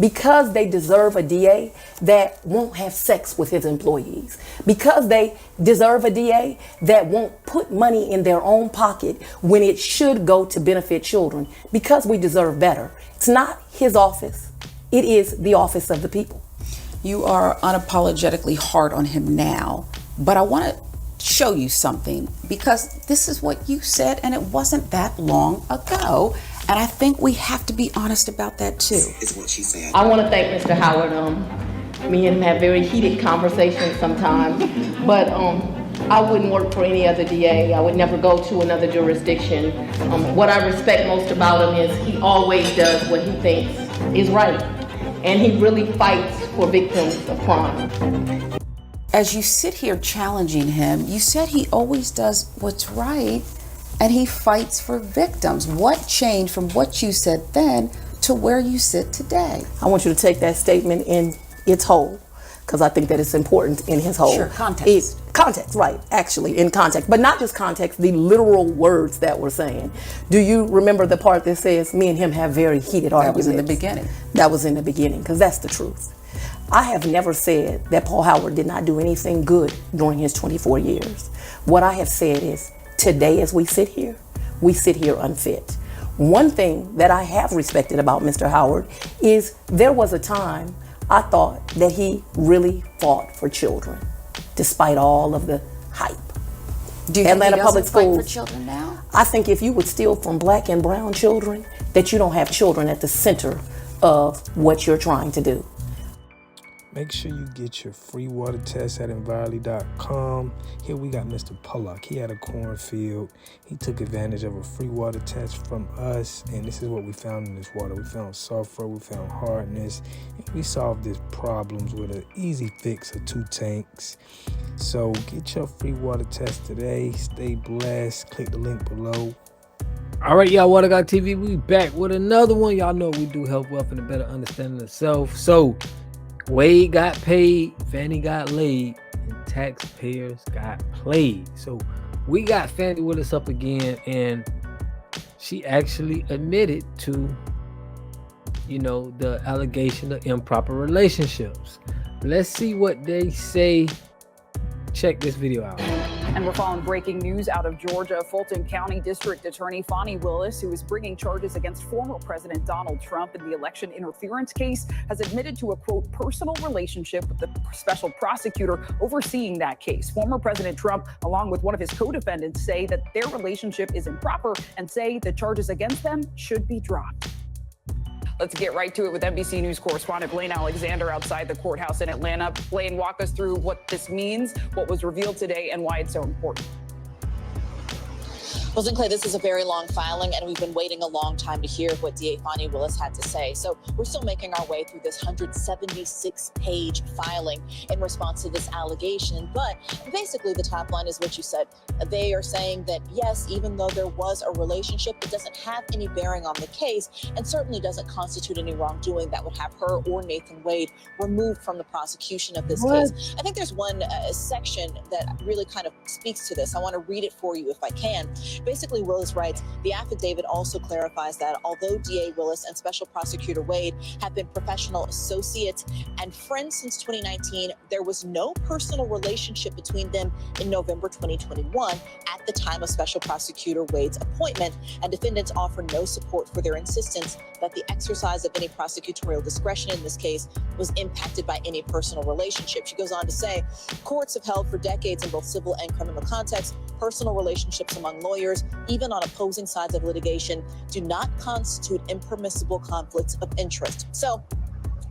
because they deserve a DA that won't have sex with his employees, because they deserve a DA that won't put money in their own pocket when it should go to benefit children, because we deserve better. It's not his office. It is the office of the people. You are unapologetically hard on him now, but I want to show you something, because this is what you said and it wasn't that long ago, and I think we have to be honest about that too. Is what she said. I want to thank Mr. Howard. Me and him have very heated conversations sometimes, but I wouldn't work for any other DA. I would never go to another jurisdiction. What I respect most about him is he always does what he thinks is right, and he really fights for victims of crime. As you sit here challenging him, you said he always does what's right and he fights for victims. What changed from what you said then to where you sit today? I want you to take that statement in its whole, because I think that it's important in his whole. Sure, context. Context, right, actually, in context. But not just context, the literal words that we're saying. Do you remember the part that says, me and him have very heated arguments? That was in the beginning. That was in the beginning, because that's the truth. I have never said that Paul Howard did not do anything good during his 24 years. What I have said is, today as we sit here unfit. One thing that I have respected about Mr. Howard is there was a time I thought that he really fought for children, despite all of the hype. Do you think he doesn't fight for children now? I think if you would steal from black and brown children, that you don't have children at the center of what you're trying to do. Make sure you get your free water test at Envirely.com. Here we got Mr. Pollock. He had a cornfield. He took advantage of a free water test from us, and this is what we found in this water. We found sulfur, we found hardness, and we solved these problems with an easy fix of 2 tanks. So get your free water test today. Stay blessed. Click the link below. All right, y'all, Water God TV, we back with another one. Y'all know we do health, wealth, and a better understanding of self. So Wade got paid, Fani got laid, and taxpayers got played. So we got Fani Willis up again, and she actually admitted to, the allegation of improper relationships. Let's see what they say. Check this video out. And we're following breaking news out of Georgia. Fulton County District Attorney Fani Willis, who is bringing charges against former President Donald Trump in the election interference case, has admitted to a, quote, personal relationship with the special prosecutor overseeing that case. Former President Trump, along with one of his co-defendants, say that their relationship is improper and say the charges against them should be dropped. Let's get right to it with NBC News correspondent Blaine Alexander outside the courthouse in Atlanta. Blaine, walk us through what this means, what was revealed today, and why it's so important. Well, Sinclair, this is a very long filing, and we've been waiting a long time to hear what DA Fani Willis had to say. So we're still making our way through this 176-page filing in response to this allegation. But basically, the top line is what you said. They are saying that, yes, even though there was a relationship, it doesn't have any bearing on the case and certainly doesn't constitute any wrongdoing that would have her or Nathan Wade removed from the prosecution of this case. I think there's one section that really kind of speaks to this. I want to read it for you if I can. Basically, Willis writes, the affidavit also clarifies that although DA Willis and Special Prosecutor Wade have been professional associates and friends since 2019, there was no personal relationship between them in November 2021 at the time of Special Prosecutor Wade's appointment, and defendants offer no support for their insistence that the exercise of any prosecutorial discretion in this case was impacted by any personal relationship. She goes on to say, courts have held for decades in both civil and criminal contexts, personal relationships among lawyers, even on opposing sides of litigation, do not constitute impermissible conflicts of interest. So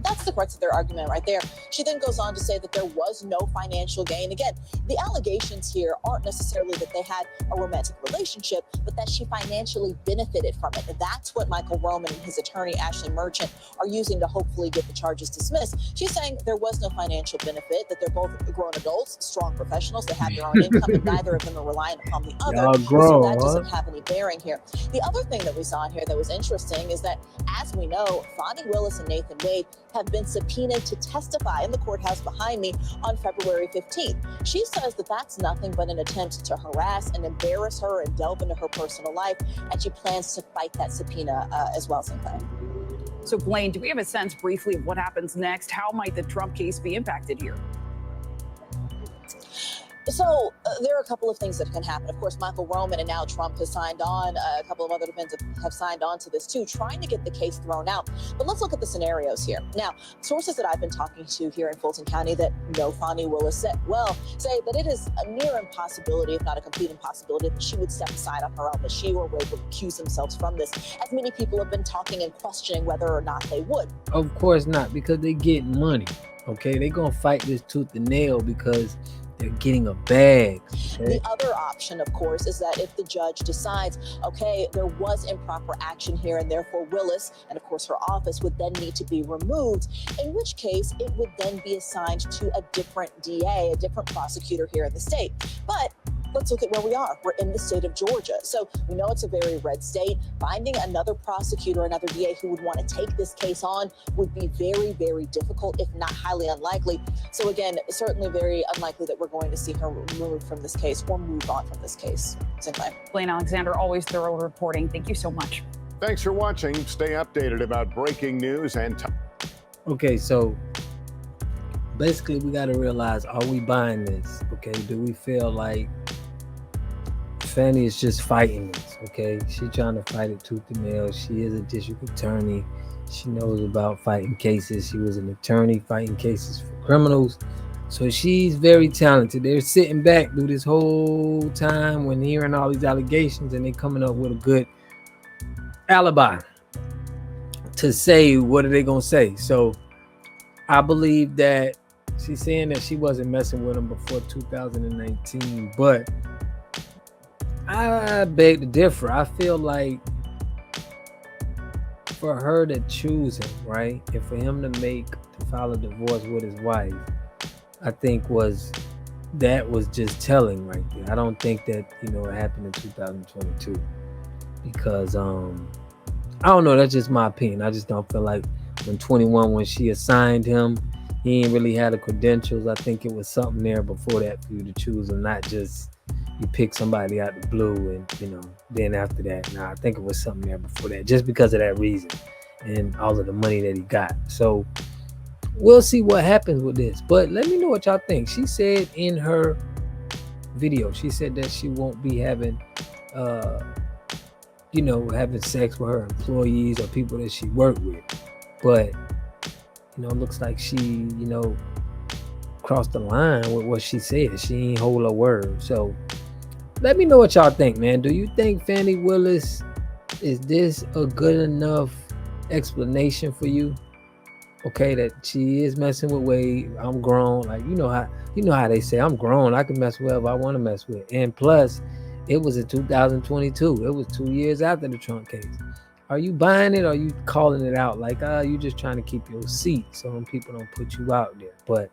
that's the crux of their argument right there. She then goes on to say that there was no financial gain. Again, the allegations here aren't necessarily that they had a romantic relationship, but that she financially benefited from it. And that's what Michael Roman and his attorney, Ashley Merchant, are using to hopefully get the charges dismissed. She's saying there was no financial benefit, that they're both grown adults, strong professionals, they have their own income, and neither of them are reliant upon the other. So that doesn't have any bearing here. The other thing that we saw in here that was interesting is that, as we know, Fani Willis and Nathan Wade have been subpoenaed to testify in the courthouse behind me on February 15th. She says that that's nothing but an attempt to harass and embarrass her and delve into her personal life, and she plans to fight that subpoena as well, Sinclair. So, Blaine, do we have a sense briefly of what happens next? How might the Trump case be impacted here? So there are a couple of things that can happen. Of course, Michael Roman and now Trump has signed on. A couple of other defendants have signed on to this too, trying to get the case thrown out. But let's look at the scenarios here. Now, sources that I've been talking to here in Fulton County that know Fani Willis say that it is a near impossibility, if not a complete impossibility, that she would step aside on her own, that she or Wade would accuse themselves from this, as many people have been talking and questioning whether or not they would. Of course not, because they get money. Okay, they're gonna fight this tooth and nail because they're getting a bag. Okay? The other option, of course, is that if the judge decides, okay, there was improper action here, and therefore Willis and, of course, her office would then need to be removed, in which case it would then be assigned to a different DA, a different prosecutor here in the state. But let's look at where we are. We're in the state of Georgia. So we know it's a very red state. Finding another prosecutor, another DA who would want to take this case on would be very, very difficult, if not highly unlikely. So again, certainly very unlikely that we're going to see her removed from this case or move on from this case. Sinclair. Blaine Alexander, always thorough reporting. Thank you so much. Thanks for watching. Stay updated about breaking news and Okay, so basically we got to realize, are we buying this? Okay, do we feel like Fani is just fighting this? Okay, she's trying to fight it tooth and nail. She is a district attorney. She knows about fighting cases. She was an attorney fighting cases for criminals. So she's very talented. They're sitting back through this whole time when hearing all these allegations, and they're coming up with a good alibi to say what are they gonna say. So I believe that she's saying that she wasn't messing with him before 2019, but I beg to differ. I feel like for her to choose him, right, and for him to file a divorce with his wife, I think that was just telling right there. I don't think that, it happened in 2022 because I don't know. That's just my opinion. I just don't feel like when she assigned him, he ain't really had the credentials. I think it was something there before that for you to choose him, not just you pick somebody out the blue and, then after that. I think it was something there before that, just because of that reason and all of the money that he got. So we'll see what happens with this. But let me know what y'all think. She said in her video, she said that she won't be having, having sex with her employees or people that she worked with. But, it looks like she, crossed the line with what she said. She ain't hold her word. So let me know what y'all think, man. Do you think Fani Willis, is this a good enough explanation for you? Okay, that she is messing with Wade. I'm grown. Like, you know how they say, I'm grown. I can mess with whoever I want to mess with. And plus, it was in 2022. It was 2 years after the Trump case. Are you buying it or are you calling it out? Like, you just trying to keep your seat so when people don't put you out there. But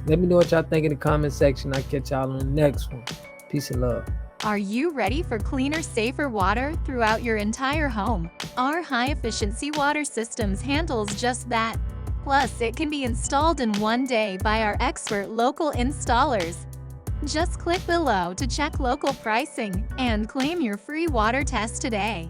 let me know what y'all think in the comment section. I'll catch y'all on the next one. Peace and love. Are you ready for cleaner, safer water throughout your entire home? Our high-efficiency water systems handles just that. Plus, it can be installed in one day by our expert local installers. Just click below to check local pricing and claim your free water test today.